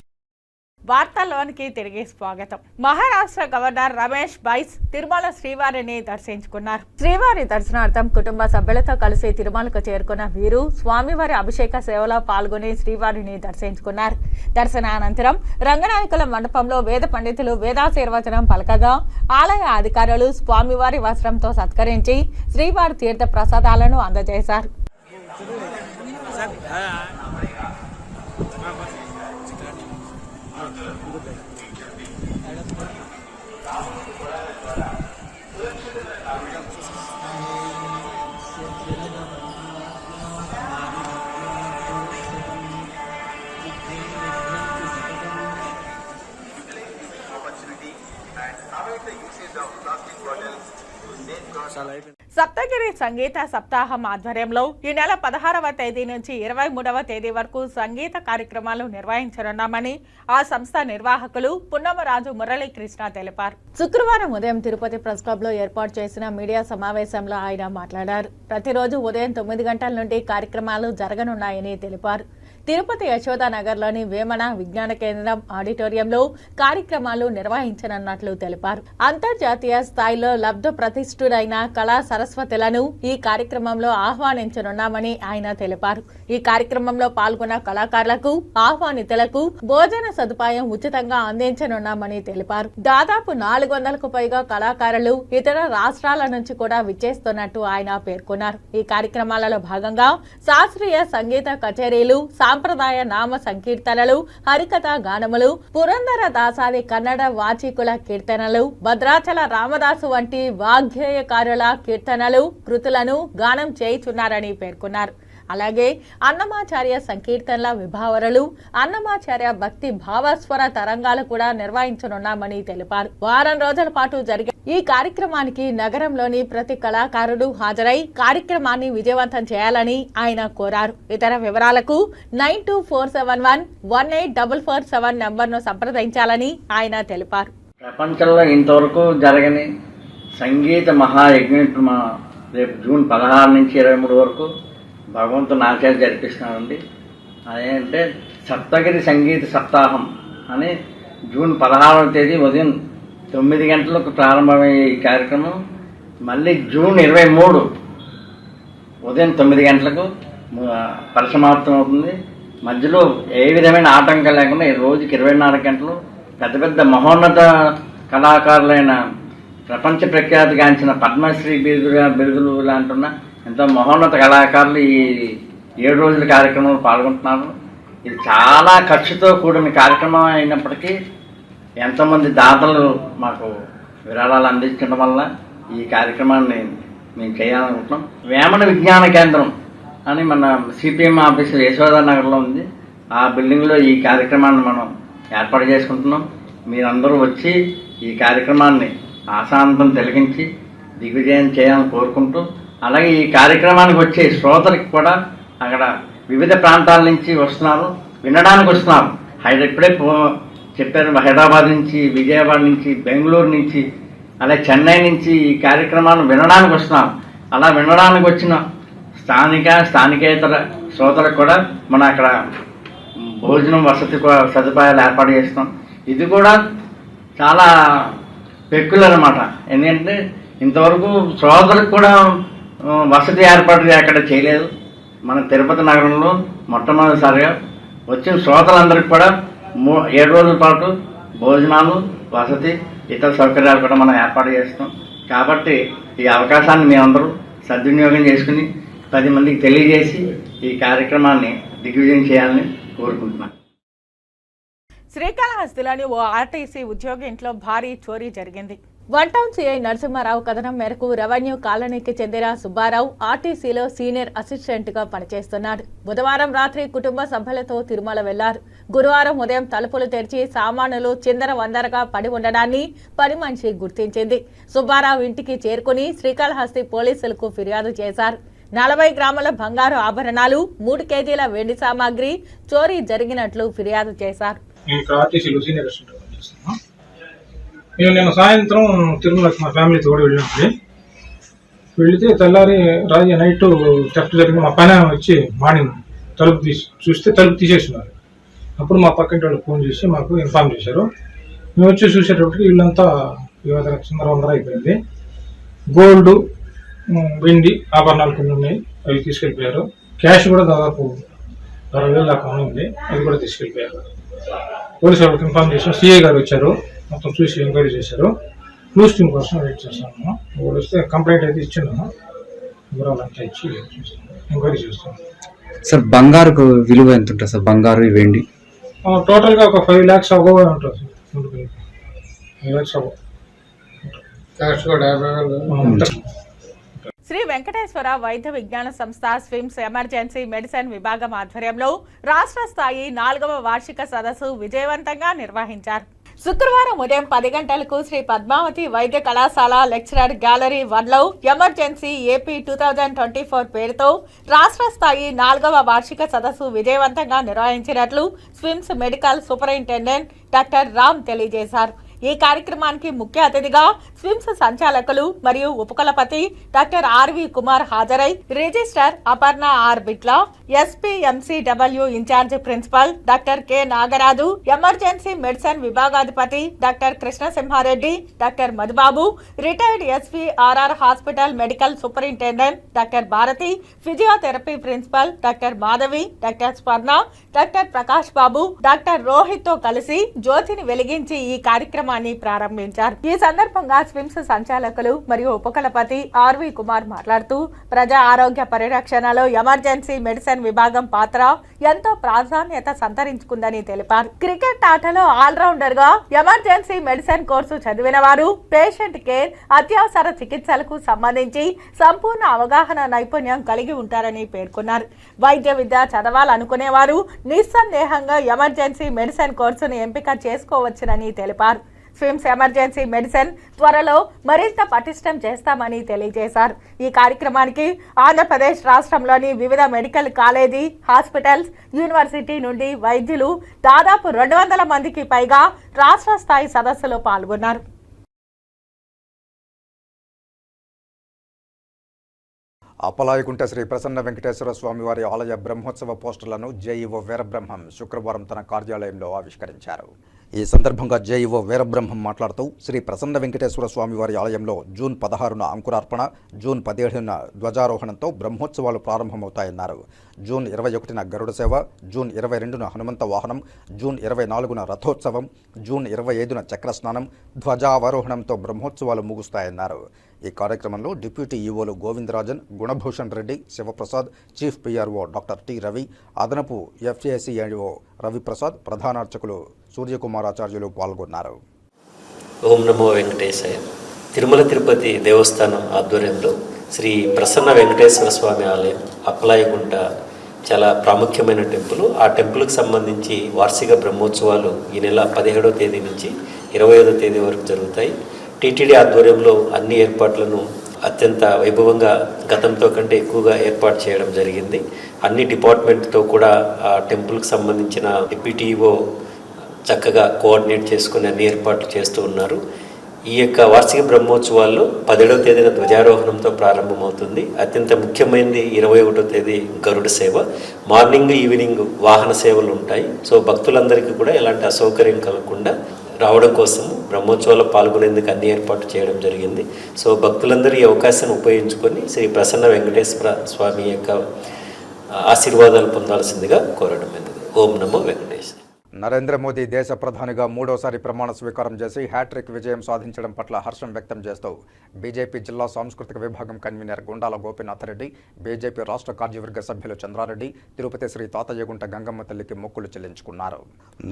వార్తల్లోనికి తిరిగి స్వాగతం. మహారాష్ట్ర గవర్నర్ రమేష్ బైస్ తిరుమల శ్రీవారిని దర్శించుకున్నారు. శ్రీవారి దర్శనార్థం కుటుంబ సభ్యులతో కలిసి తిరుమలకు చేరుకున్న వీరు స్వామివారి అభిషేక సేవలో పాల్గొని శ్రీవారిని దర్శించుకున్నారు. దర్శనానంతరం రంగనాయకుల మండపంలో వేద పండితులు వేదాశీర్వచనం పలకగా ఆలయ అధికారులు స్వామివారి వస్త్రంతో సత్కరించి శ్రీవారి తీర్థ ప్రసాదాలను అందజేశారు. సప్తగిరి సంగీత సప్తాహం ఆధ్వర్యంలో ఈ నెల 16వ తేదీ నుంచి 23వ తేదీ వరకు సంగీత కార్యక్రమాలు నిర్వహించనున్నామని ఆ సంస్థ నిర్వాహకులు పున్నమరాజు మురళీకృష్ణ తెలిపారు. శుక్రవారం ఉదయం తిరుపతి ప్రెస్ క్లబ్ లో ఏర్పాటు చేసిన మీడియా సమావేశంలో ఆయన మాట్లాడారు. ప్రతిరోజు ఉదయం 9 గంటల నుండి కార్యక్రమాలు జరగనున్నాయని తెలిపారు. తిరుపతి యశోదానగర్లోని వేమన విజ్ఞాన కేంద్రం ఆడిటోరియంలో కార్యక్రమాలు నిర్వహించనున్నట్లు తెలిపారు. అంతర్జాతీయ స్థాయిలో లబ్ధ ప్రతిష్ఠుడైన కళా సరస్వతులను ఈ కార్యక్రమంలో ఆహ్వానించనున్నామని ఆయన తెలిపారు. ఈ కార్యక్రమంలో పాల్గొన్న కళాకారులకు ఆహ్వానితులకు భోజన సదుపాయం ఉచితంగా అందించనున్నామని తెలిపారు. దాదాపు 400కు పైగా కళాకారులు ఇతర రాష్ట్రాల నుంచి కూడా విచ్చేస్తున్నట్టు ఆయన పేర్కొన్నారు. ఈ కార్యక్రమాలలో భాగంగా శాస్త్రీయ సంగీత కచేరీలు, సాంప్రదాయ నామ సంకీర్తనలు, హరికథ గానములు, పురందర దాసాది కన్నడ వాచికుల కీర్తనలు, భద్రాచల రామదాసు వంటి వాగ్గేయకారుల కీర్తనలు, కృతులను గానం చేయుచున్నారని పేర్కొన్నారు. అలాగే అన్నమాచార్య సంకీర్తనల విభావరలు, అన్నమాచార్య భక్తి భావస్వర తరంగాలు కూడా నిర్వహించనున్నామని తెలిపారు. వారం రోజుల పాటు జరిగే ఈ కార్యక్రమానికి నగరంలోని ప్రతి కళాకారుడు హాజరై కార్యక్రమాన్ని విజయవంతం చేయాలని ఆయన కోరారు. ఇతర వివరాలకు 9247118447 నంబర్ను సంప్రదించాలని ఆయన తెలిపారు. ప్రపంచంలో ఇంతవరకు జరగని సంగీత మహాయజ్ఞం రేపు జూన్ 16 నుంచి 23 వరకు భగవంతుని ఆచార్య జరిపిస్తున్నామండి. అదేంటే సప్తగిరి సంగీత సప్తాహం అని జూన్ 16వ తేదీ ఉదయం 9 గంటలకు ప్రారంభమయ్యే ఈ కార్యక్రమం మళ్ళీ జూన్ 23 ఉదయం 9 గంటలకు పరిసమాప్తం అవుతుంది. మధ్యలో ఏ విధమైన ఆటంకం లేకుండా ఈ రోజుకి 24 గంటలు పెద్ద పెద్ద మహోన్నత కళాకారులైన ప్రపంచ ప్రఖ్యాతిగాంచిన పద్మశ్రీ బిరుదులు లాంటిన్న ఎంతో మహోన్నత కళాకారులు ఈ 7 రోజుల కార్యక్రమంలో పాల్గొంటున్నారు. ఇది చాలా ఖర్చుతో కూడిన కార్యక్రమం అయినప్పటికీ ఎంతోమంది దాతలు మాకు విరాళాలు అందించడం వల్ల ఈ కార్యక్రమాన్ని మేము చేయాలనుకుంటున్నాం. వేమన విజ్ఞాన కేంద్రం అని మన సిపిఎం ఆఫీసు యశోదానగర్లో ఉంది. ఆ బిల్డింగ్లో ఈ కార్యక్రమాన్ని మనం ఏర్పాటు చేసుకుంటున్నాం. మీరందరూ వచ్చి ఈ కార్యక్రమాన్ని ఆశాంతం తిలకించి దిగ్విజయం చేయాలని కోరుకుంటూ, అలాగే ఈ కార్యక్రమానికి వచ్చే శ్రోతలకు కూడా అక్కడ వివిధ ప్రాంతాల నుంచి వస్తున్నారు, వినడానికి వస్తున్నారు. ఇప్పుడే చెప్పారు, హైదరాబాద్ నుంచి, విజయవాడ నుంచి, బెంగళూరు నుంచి, అలాగే చెన్నై నుంచి ఈ కార్యక్రమాన్ని వినడానికి వస్తున్నారు. అలా వినడానికి వచ్చిన స్థానికేతర శ్రోతలకు కూడా మనం అక్కడ భోజనం వసతి సదుపాయాలు ఏర్పాటు చేస్తున్నాం. ఇది కూడా చాలా పెక్కులర్ అనమాట. ఎందుకంటే ఇంతవరకు శ్రోతలకు కూడా వసతి ఏర్పాటు అక్కడ చేయలేదు. మన తిరుపతి నగరంలో మొట్టమొదటిసారిగా వచ్చిన శ్రోతలందరికీ కూడా 7 రోజుల పాటు భోజనాలు, వసతి, ఇతర సౌకర్యాలు కూడా మనం ఏర్పాటు చేస్తాం. కాబట్టి ఈ అవకాశాన్ని మేమందరూ సద్వినియోగం చేసుకుని 10 మందికి తెలియజేసి ఈ కార్యక్రమాన్ని దిగ్విజయం చేయాలని కోరుకుంటున్నాను. శ్రీకాళహస్తిలోని ఓ ఆర్టీసీ ఉద్యోగి ఇంట్లో భారీ చోరీ జరిగింది. వన్ టౌన్ సిఐ నరసింహారావు కథనం మేరకు రెవెన్యూ కాలనీకి చెందిన సుబ్బారావు ఆర్టీసీలో సీనియర్ అసిస్టెంట్ గా పనిచేస్తున్నాడు. బుధవారం రాత్రి కుటుంబ సభ్యులతో తిరుమల వెళ్లారు. గురువారం ఉదయం తలుపులు తెరిచి సామానులు చిందర వందరగా పడి ఉండడాన్ని పని మనిషి గుర్తించింది. సుబ్బారావు ఇంటికి చేరుకుని శ్రీకాళహస్తి పోలీసులకు ఫిర్యాదు చేశారు. 40 గ్రాముల బంగారు ఆభరణాలు, 3 కేజీల వెండి సామాగ్రి చోరీ జరిగినట్లు ఫిర్యాదు చేశారు. నేను నిన్న సాయంత్రం తిరుమలకి మా ఫ్యామిలీతో కూడా వెళ్తే తెల్లారి నైట్ థెఫ్ట్ జరిగింది. మా పైన వచ్చి మార్నింగ్ తలుపు చూస్తే తలుపు తీసేస్తున్నారు. అప్పుడు మా పక్కింటి వాళ్ళు ఫోన్ చేసి మాకు ఇన్ఫార్మ్ చేశారు. మేము వచ్చి చూసేటప్పటికి ఇల్లంతా చిందర అయిపోయింది. గోల్డ్, వెండి ఆభరణాలు కొన్ని ఉన్నాయి, అవి తీసుకెళ్ళిపోయారు. క్యాష్ కూడా దాదాపు 60,000 దాకా ఉంది, అది కూడా తీసుకెళ్ళిపోయారు. పోలీసు వాళ్ళకి ఇన్ఫార్మ్ చేసాం. సిఐ గారు వచ్చారు, మొత్తం చూసి ఎంక్వైరీ చేశారు. క్లూస్ టీమ్ కోసం వెయిట్ చేస్తాము. వాళ్ళు వస్తే కంప్లైంట్ అయితే ఇచ్చిన్నాము, వివరాలంతా ఇచ్చి ఎంక్వైరీ చేస్తాము. సార్ బంగారుకు విలువ ఎంత ఉంటుంది సార్? బంగారు, వెండి టోటల్గా ఒక 5 lakhs అబోవ్ ఉంటుంది సార్. 5 lakhs above. క్యాష్ కూడా 50,000. శ్రీ వెంకటేశ్వర వైద్య విజ్ఞాన సంస్థ స్విమ్స్ ఎమర్జెన్సీ మెడిసిన్ విభాగం ఆధ్వర్యంలో రాష్ట్ర స్థాయి 4వ వార్షిక సదస్సు విజయవంతంగా నిర్వహించారు. శుక్రవారం ఉదయం 10 గంటలకు శ్రీ పద్మావతి వైద్య కళాశాల లెక్చరర్ గ్యాలరీ 1లో ఎమర్జెన్సీ ఏపీ 2024 పేరుతో రాష్ట్ర స్థాయి 4వ వార్షిక సదస్సు విజయవంతంగా నిర్వహించినట్లు SVIMS medical superintendent doctor Ram తెలియజేశారు. ఈ కార్యక్రమానికి ముఖ్య అతిథిగా స్విమ్స్ సంచాలకులు మరియు ఉపకులపతి డాక్టర్ ఆర్వి కుమార్ హాజరై registrar Aparna R Bitla, SPMCW in charge principal doctor K Nagaraju, emergency medicine విభాగాధిపతి doctor Krishnasimhareddy, doctor Madhubabu, retired SP RR hospital medical superintendent doctor Bharathi, physiotherapy principal doctor Madhavi, doctor Swarna, doctor Prakash Babu, doctor Rohith తో కలిసి జ్యోతిని వెలిగించి ఈ కార్యక్రమం ప్రారంభించారు. ఈ సందర్భంగా స్విమ్స్ సంచాలకులు మరియు ఉపకులపతి ఆర్వి కుమార్ మాట్లాడుతూ ప్రజా ఆరోగ్య పరిరక్షణలో ఎమర్జెన్సీ మెడిసిన్ విభాగం పాత్ర ఎంతో ప్రాధాన్యత సంతరించుకుందని తెలిపారు. క్రికెట్ ఆటలో ఆల్రౌండర్ గా ఎమర్జెన్సీ మెడిసిన్ కోర్సు చదివిన వారు పేషెంట్ కేర్, అత్యవసర చికిత్సలకు సంబంధించి సంపూర్ణ అవగాహన నైపుణ్యం కలిగి ఉంటారని పేర్కొన్నారు. వైద్య విద్య చదవాలనుకునేవారు నిస్సందేహంగా ఎమర్జెన్సీ మెడిసిన్ కోర్సును ఎంపిక చేసుకోవచ్చునని తెలిపారు. స్విమ్స్ ఎమర్జెన్సీ మెడిసిన్ త్వరలో మరింత పటిష్టం చేస్తామని తెలియజేశారు. ఈ కార్యక్రమానికి ఆంధ్రప్రదేశ్ రాష్ట్రంలోని వివిధ మెడికల్ కాలేజీ, హాస్పిటల్స్, యూనివర్సిటీ నుండి వైద్యులు దాదాపు 200 మందికి పైగా రాష్ట్ర స్థాయి సదస్సులో పాల్గొన్నారు. అప్పలాయకుంట శ్రీ ప్రసన్న వెంకటేశ్వర స్వామివారి ఆలయ బ్రహ్మోత్సవ పోస్టర్లను జేఈఓ వీరబ్రహ్మం శుక్రవారం తన కార్యాలయంలో ఆవిష్కరించారు. ఈ సందర్భంగా జేఈఓ వీరబ్రహ్మం మాట్లాడుతూ శ్రీ ప్రసన్న వెంకటేశ్వర స్వామివారి ఆలయంలో జూన్ 16న అంకురార్పణ, జూన్ 17న ధ్వజారోహణంతో బ్రహ్మోత్సవాలు ప్రారంభమవుతాయన్నారు. జూన్ 21న గరుడ సేవ, జూన్ 22న హనుమంత వాహనం, జూన్ 24న రథోత్సవం, జూన్ 25న చక్రస్నానం, ధ్వజావరోహణంతో బ్రహ్మోత్సవాలు ముగుస్తాయన్నారు. ఈ కార్యక్రమంలో డిప్యూటీ ఈవోలు Govindarajan, Gunabhushan Reddy, Sivaprasad, chief PRO doctor T Ravi, అదనపు ఎఫ్ఏసీఐఓ రవిప్రసాద్, ప్రధానార్చకులు సూర్యకుమారాచార్యులు పాల్గొన్నారు. ఓం నమో వెంకటేశాయ. తిరుమల తిరుపతి దేవస్థానం ఆధ్వర్యంలో శ్రీ ప్రసన్న వెంకటేశ్వర స్వామి ఆలయం అప్పలాయగుంట చాలా ప్రాముఖ్యమైన టెంపుల్. ఆ టెంపుల్కి సంబంధించి వార్షిక బ్రహ్మోత్సవాలు ఈ నెల 17వ తేదీ నుంచి 25వ తేదీ వరకు జరుగుతాయి. టీటీడీ ఆధ్వర్యంలో అన్ని ఏర్పాట్లను అత్యంత వైభవంగా గతంతో కంటే ఎక్కువగా ఏర్పాటు చేయడం జరిగింది. అన్ని డిపార్ట్మెంట్తో కూడా ఆ టెంపుల్కి సంబంధించిన డిప్యూటీఓ చక్కగా కోఆర్డినేట్ చేసుకుని అన్ని ఏర్పాట్లు చేస్తూ ఉన్నారు. ఈ యొక్క వార్షిక బ్రహ్మోత్సవాల్లో 17వ తేదీన ధ్వజారోహణంతో ప్రారంభమవుతుంది. అత్యంత ముఖ్యమైనది 21వ తేదీ గరుడ సేవ. మార్నింగ్, ఈవినింగ్ వాహన సేవలు ఉంటాయి. సో భక్తులందరికీ కూడా ఎలాంటి అసౌకర్యం కలగకుండా రావడం కోసము బ్రహ్మోత్సవాల్లో పాల్గొనేందుకు అన్ని ఏర్పాట్లు చేయడం జరిగింది. సో భక్తులందరూ ఈ అవకాశాన్ని ఉపయోగించుకొని శ్రీ ప్రసన్న వెంకటేశ్వర స్వామి యొక్క ఆశీర్వాదాలు పొందాల్సిందిగా కోరడం జరిగింది. ఓం నమో వెంకటేశ్వర. నరేంద్ర మోదీ దేశ ప్రధానిగా మూడోసారి ప్రమాణ స్వీకారం చేసి హ్యాట్రిక్ విజయం సాధించడం పట్ల హర్షం వ్యక్తం చేస్తూ బీజేపీ జిల్లా సాంస్కృతిక విభాగం కన్వీనర్ గుండాల గోపీనాథ్ రెడ్డి, బీజేపీ రాష్ట్ర కార్యవర్గ సభ్యులు చంద్రారెడ్డి తిరుపతి శ్రీ తాతయ్యగుంట గంగమ్మ తల్లికి మొక్కులు చెల్లించుకున్నారు.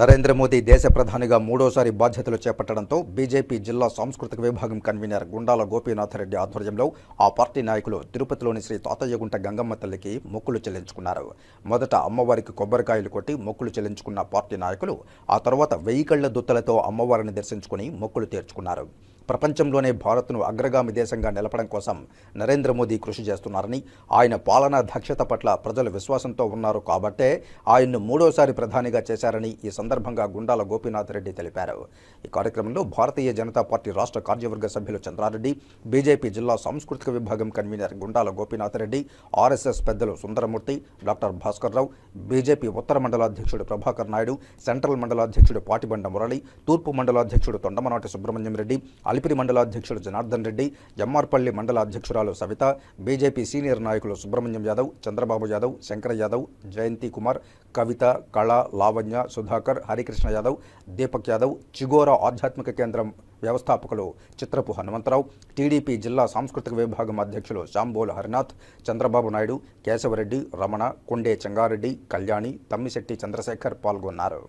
నరేంద్ర మోదీ దేశ ప్రధానిగా మూడోసారి బాధ్యతలు చేపట్టడంతో బీజేపీ జిల్లా సాంస్కృతిక విభాగం కన్వీనర్ గుండాల గోపీనాథ్ రెడ్డి ఆధ్వర్యంలో ఆ పార్టీ నాయకులు తిరుపతిలోని శ్రీ తాతయ్యగుంట గంగమ్మ తల్లికి మొక్కులు చెల్లించుకున్నారు. మొదట అమ్మవారికి కొబ్బరికాయలు కొట్టి మొక్కులు చెల్లించుకున్న పార్టీ నాయకులు ఆ తర్వాత 1000 కళ్ల దుత్తలతో అమ్మవారిని దర్శించుకుని మొక్కులు తీర్చుకున్నారు. ప్రపంచంలోనే భారత్ను అగ్రగామి దేశంగా నిలపడం కోసం నరేంద్ర మోదీ కృషి చేస్తున్నారని, ఆయన పాలనా దక్షత పట్ల ప్రజలు విశ్వాసంతో ఉన్నారు కాబట్టే ఆయన్ను మూడోసారి ప్రధానిగా చేశారని ఈ సందర్భంగా గుండాల గోపీనాథ్ రెడ్డి తెలిపారు. ఈ కార్యక్రమంలో భారతీయ జనతా పార్టీ రాష్ట్ర కార్యవర్గ సభ్యులు చంద్రారెడ్డి, బీజేపీ జిల్లా సాంస్కృతిక విభాగం కన్వీనర్ గుండాల గోపీనాథ్ రెడ్డి, ఆర్ఎస్ఎస్ పెద్దలు సుందరమూర్తి, డాక్టర్ భాస్కర్ రావు, బీజేపీ ఉత్తర మండలాధ్యక్షుడు ప్రభాకర్ నాయుడు, సెంట్రల్ మండలాధ్యక్షుడు పాటిబండ మురళి, తూర్పు మండలాధ్యక్షుడు తొండమనాటి సుబ్రహ్మణ్యం రెడ్డి, అలిపిరి మండలాధ్యక్షుడు జనార్దన్ రెడ్డి, ఎమ్మార్పల్లి మండల అధ్యక్షురాలు సవిత, బీజేపీ సీనియర్ నాయకులు సుబ్రహ్మణ్యం యాదవ్, చంద్రబాబు యాదవ్, శంకర్ యాదవ్, జయంతి కుమార్, కవిత, కళ, లావణ్య, సుధాకర్, హరికృష్ణ యాదవ్, దీపక్ యాదవ్, చిగోరా ఆధ్యాత్మిక కేంద్రం వ్యవస్థాపకులు చిత్రపు హనుమంతరావు, టీడీపీ జిల్లా సాంస్కృతిక విభాగం అధ్యక్షులు శాంబోలు హరినాథ్, చంద్రబాబు నాయుడు, కేశవరెడ్డి, రమణ, కొండే చెంగారెడ్డి, కళ్యాణి, తమ్మిశెట్టి చంద్రశేఖర్ పాల్గొన్నారు.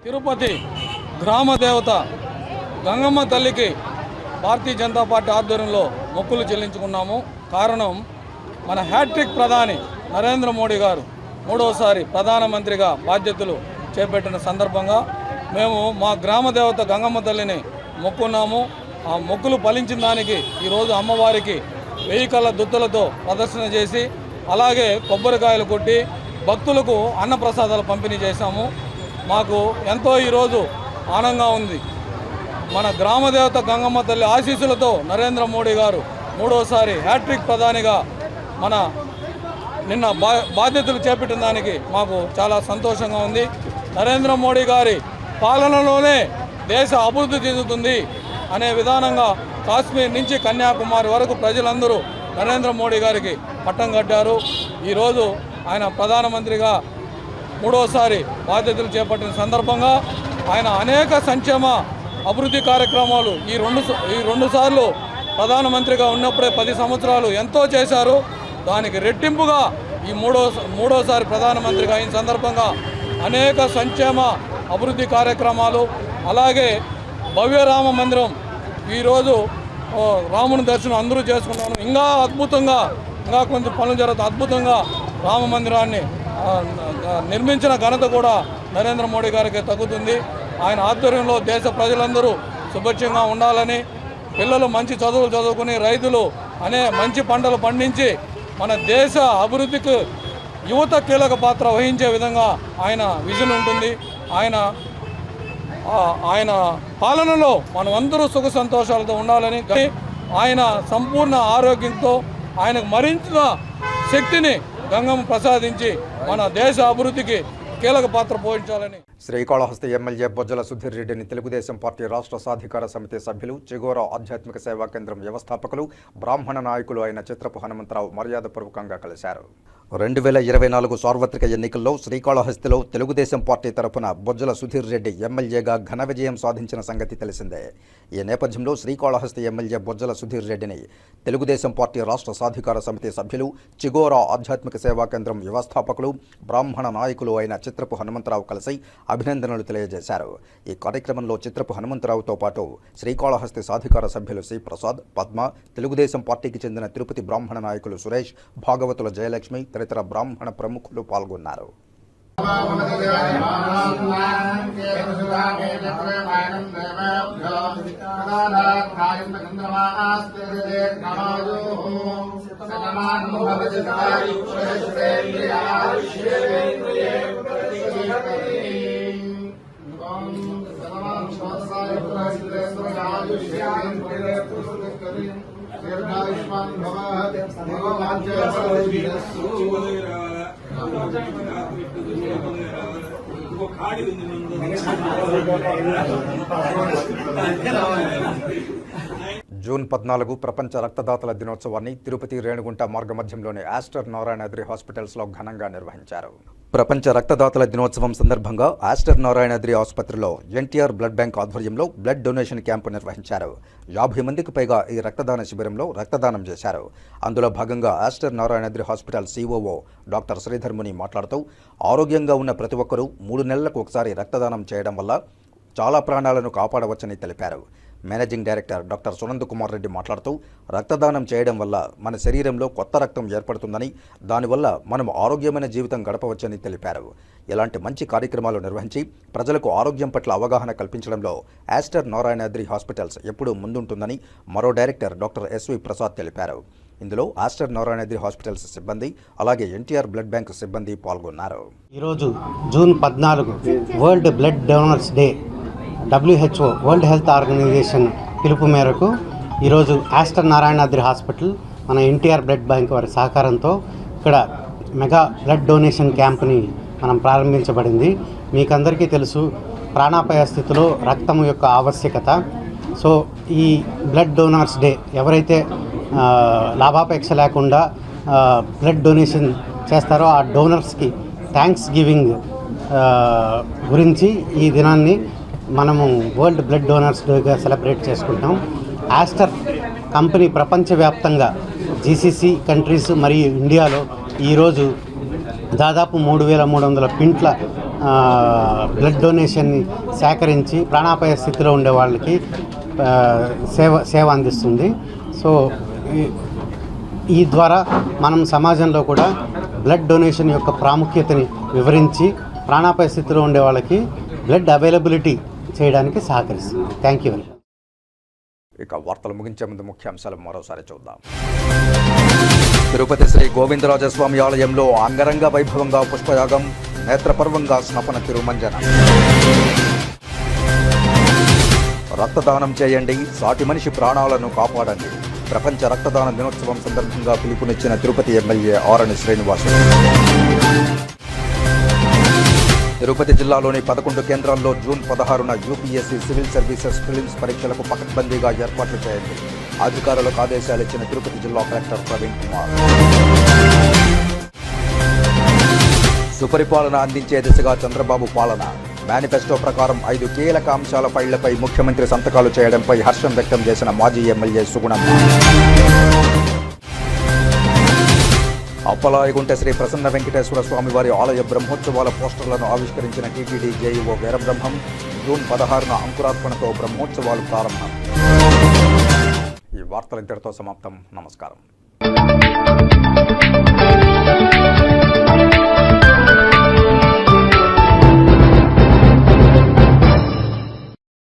తిరుపతి గ్రామ దేవత గంగమ్మ తల్లికి భారతీయ జనతా పార్టీ ఆధ్వర్యంలో మొక్కులు చెల్లించుకున్నాము. కారణం, మన హ్యాట్రిక్ ప్రధాని నరేంద్ర మోడీ గారు మూడోసారి ప్రధానమంత్రిగా బాధ్యతలు చేపట్టిన సందర్భంగా మేము మా గ్రామ దేవత గంగమ్మ తల్లిని మొక్కున్నాము. ఆ మొక్కులు ఫలించిన దానికి ఈరోజు అమ్మవారికి 1000 కళ్ల దుత్తలతో ప్రదర్శన చేసి, అలాగే కొబ్బరికాయలు కొట్టి భక్తులకు అన్నప్రసాదాలు పంపిణీ చేశాము. మాకు ఎంతో ఈరోజు ఆనందంగా ఉంది. మన గ్రామదేవత గంగమ్మ తల్లి ఆశీస్సులతో నరేంద్ర మోడీ గారు మూడోసారి హ్యాట్రిక్ ప్రధానిగా మన నిన్న బాధ్యతలు చేపట్టిన దానికి మాకు చాలా సంతోషంగా ఉంది. నరేంద్ర మోడీ గారి పాలనలోనే దేశ అభివృద్ధి చెందుతుంది అనే విధానంగా కాశ్మీర్ నుంచి కన్యాకుమారి వరకు ప్రజలందరూ నరేంద్ర మోడీ గారికి పట్టం కట్టారు. ఈరోజు ఆయన ప్రధానమంత్రిగా మూడోసారి బాధ్యతలు చేపట్టిన సందర్భంగా ఆయన అనేక సంక్షేమ అభివృద్ధి కార్యక్రమాలు ఈ రెండు సార్లు ప్రధానమంత్రిగా ఉన్నప్పుడే 10 సంవత్సరాలు ఎంతో చేశారు. దానికి రెట్టింపుగా ఈ మూడోసారి ప్రధానమంత్రిగా అయిన సందర్భంగా అనేక సంక్షేమ అభివృద్ధి కార్యక్రమాలు, అలాగే భవ్యరామ మందిరం ఈరోజు రాముని దర్శనం అందరూ చేసుకున్నాను. ఇంకా అద్భుతంగా ఇంకా కొంచెం పనులు జరుగుతాయి. అద్భుతంగా రామ మందిరాన్ని నిర్మించిన ఘనత కూడా నరేంద్ర మోడీ గారికి తగ్గుతుంది. ఆయన ఆధ్వర్యంలో దేశ ప్రజలందరూ సుభిక్షంగా ఉండాలని, పిల్లలు మంచి చదువులు చదువుకుని రైతులు మంచి పంటలు పండించి మన దేశ అభివృద్ధికి యువత కీలక పాత్ర వహించే విధంగా ఆయన విజన్ ఉంటుంది. ఆయన పాలనలో మనం అందరూ సుఖ సంతోషాలతో ఉండాలని, ఆయన సంపూర్ణ ఆరోగ్యంతో ఆయనకు మరింత శక్తిని గంగమ్మ ప్రసాదించి మన దేశ అభివృద్ధికి కీలక పాత్ర పోషించాలని. శ్రీకాళహస్తి ఎమ్మెల్యే బొజ్జల సుధీర్ రెడ్డిని తెలుగుదేశం పార్టీ రాష్ట్ర సాధికార సమితి సభ్యులు, చిగోరా ఆధ్యాత్మిక సేవా కేంద్రం వ్యవస్థాపకులు, బ్రాహ్మణ నాయకులు అయిన చిత్రపు హనుమంతరావు మర్యాదపూర్వకంగా కలిశారు. 2024 సార్వత్రిక ఎన్నికల్లో శ్రీకాళహస్తిలో తెలుగుదేశం పార్టీ తరఫున బొజ్జల సుధీర్ రెడ్డి ఎమ్మెల్యేగా ఘన విజయం సాధించిన సంగతి తెలిసిందే. ఈ నేపథ్యంలో శ్రీకాళహస్తి ఎమ్మెల్యే బొజ్జల సుధీర్ రెడ్డిని తెలుగుదేశం పార్టీ రాష్ట్ర సాధికార సమితి సభ్యులు, చిగోరా ఆధ్యాత్మిక సేవా కేంద్రం వ్యవస్థాపకులు, బ్రాహ్మణ నాయకులు అయిన చిత్రపు హనుమంతరావు కలిసి అభినందనలు తెలియజేశారు. ఈ కార్యక్రమంలో చిత్రపు హనుమంతరావుతో పాటు శ్రీకాళహస్తి సాధికార సభ్యులు సి ప్రసాద్, పద్మ, తెలుగుదేశం పార్టీకి చెందిన తిరుపతి బ్రాహ్మణ నాయకులు సురేష్, భాగవతుల జయలక్ష్మి తదితర బ్రాహ్మణ ప్రముఖులు పాల్గొన్నారు. జూన్ 14 ప్రపంచ రక్తదాతల దినోత్సవాన్ని తిరుపతి రేణుగుంట మార్గమధ్యంలోని ఆస్టర్ నారాయణాద్రి హాస్పిటల్స్లో ఘనంగా నిర్వహించారు. ప్రపంచ రక్తదాతల దినోత్సవం సందర్భంగా ఆస్టర్ నారాయణాద్రి ఆసుపత్రిలో ఎన్టీఆర్ బ్లడ్ బ్యాంక్ ఆధ్వర్యంలో బ్లడ్ డొనేషన్ క్యాంపు నిర్వహించారు. 50 మందికి పైగా ఈ రక్తదాన శిబిరంలో రక్తదానం చేశారు. అందులో భాగంగా Aster Narayanadri hospital COO doctor Sridhar ముని మాట్లాడుతూ ఆరోగ్యంగా ఉన్న ప్రతి ఒక్కరూ 3 నెలలకు ఒకసారి రక్తదానం చేయడం వల్ల చాలా ప్రాణాలను కాపాడవచ్చని తెలిపారు. Managing director doctor Sunand Kumar Reddy మాట్లాడుతూ రక్తదానం చేయడం వల్ల మన శరీరంలో కొత్త రక్తం ఏర్పడుతుందని, దానివల్ల మనం ఆరోగ్యమైన జీవితం గడపవచ్చని తెలిపారు. ఇలాంటి మంచి కార్యక్రమాలు నిర్వహించి ప్రజలకు ఆరోగ్యం పట్ల అవగాహన కల్పించడంలో ఆస్టర్ నారాయణాద్రి హాస్పిటల్స్ ఎప్పుడూ ముందుంటుందని మరో డైరెక్టర్ డాక్టర్ ఎస్వి ప్రసాద్ తెలిపారు. ఇందులో ఆస్టర్ నారాయణాద్రి హాస్పిటల్స్ సిబ్బంది, అలాగే ఎన్టీఆర్ బ్లడ్ బ్యాంక్ సిబ్బంది పాల్గొన్నారు. ఈరోజు June 14 world blood donors day. WHO world health organization పిలుపు మేరకు ఈరోజు ఆస్టర్ నారాయణాద్రి హాస్పిటల్ మన ఎన్టీఆర్ బ్లడ్ బ్యాంక్ వారి సహకారంతో ఇక్కడ మెగా బ్లడ్ డొనేషన్ క్యాంప్ని మనం ప్రారంభించబడింది. మీకందరికీ తెలుసు ప్రాణాపాయ స్థితిలో రక్తం యొక్క ఆవశ్యకత. సో ఈ బ్లడ్ డోనర్స్ డే ఎవరైతే లాభాపేక్ష లేకుండా బ్లడ్ డొనేషన్ చేస్తారో ఆ డోనర్స్కి థ్యాంక్స్ గివింగ్ గురించి ఈ దినాన్ని మనము వరల్డ్ బ్లడ్ డోనర్స్ డేగా సెలబ్రేట్ చేసుకుంటాం. ఆస్టర్ కంపెనీ ప్రపంచవ్యాప్తంగా జీసీసీ కంట్రీస్ మరియు ఇండియాలో ఈరోజు దాదాపు 3,300 పింట్ల బ్లడ్ డొనేషన్ని సేకరించి ప్రాణాపాయ స్థితిలో ఉండే వాళ్ళకి సేవ అందిస్తుంది. సో ఈ ద్వారా మనం సమాజంలో కూడా బ్లడ్ డొనేషన్ యొక్క ప్రాముఖ్యతని వివరించి ప్రాణాపాయ స్థితిలో ఉండే వాళ్ళకి బ్లడ్ అవైలబిలిటీ చేయడానికి సహకరిస్తుంది. Thank you. ఇక వార్తలు ముగించే ముందు ముఖ్యాంశాలు మరోసారి చూద్దాం. తిరుపతి శ్రీ గోవిందరాజస్వామి ఆలయంలో అంగరంగ వైభవంగా పుష్పయాగం, నేత్రపర్వంగా స్నపన తిరుమంజనం. రక్తదానం చేయండి, సాటి మనిషి ప్రాణాలను కాపాడండి. ప్రపంచ రక్తదాన దినోత్సవం సందర్భంగా పిలుపునిచ్చిన తిరుపతి ఎమ్మెల్యే ఆరణి శ్రీనివాసులు. తిరుపతి జిల్లాలోని 11 కేంద్రాల్లో జూన్ 16న యూపీఎస్సీ సివిల్ సర్వీసెస్ ప్రిలిమ్స్ పరీక్షలకు పకడ్బందీగా ఏర్పాట్లు చేయండి. అధికారులకు ఆదేశాలు ఇచ్చిన తిరుపతి జిల్లా కలెక్టర్ ప్రవీణ్ కుమార్. సుపరిపాలన అందించే దిశగా చంద్రబాబు పాలన. మేనిఫెస్టో ప్రకారం 5 కీలక అంశాల ఫైళ్లపై ముఖ్యమంత్రి సంతకాలు చేయడంపై హర్షం వ్యక్తం చేసిన మాజీ ఎమ్మెల్యే సుగుణమ్మ. అప్పలాయగుంట శ్రీ ప్రసన్న వెంకటేశ్వర స్వామి వారి ఆలయ బ్రహ్మోత్సవాల పోస్టర్లను ఆవిష్కరించిన టీటీడీ జేఈఓ వీరబ్రహ్మం. జూన్ 16న అంకురార్పణతో బ్రహ్మోత్సవాలు ప్రారంభం. ఈ వార్తలు ఇంతటితో సమాప్తం. నమస్కారం.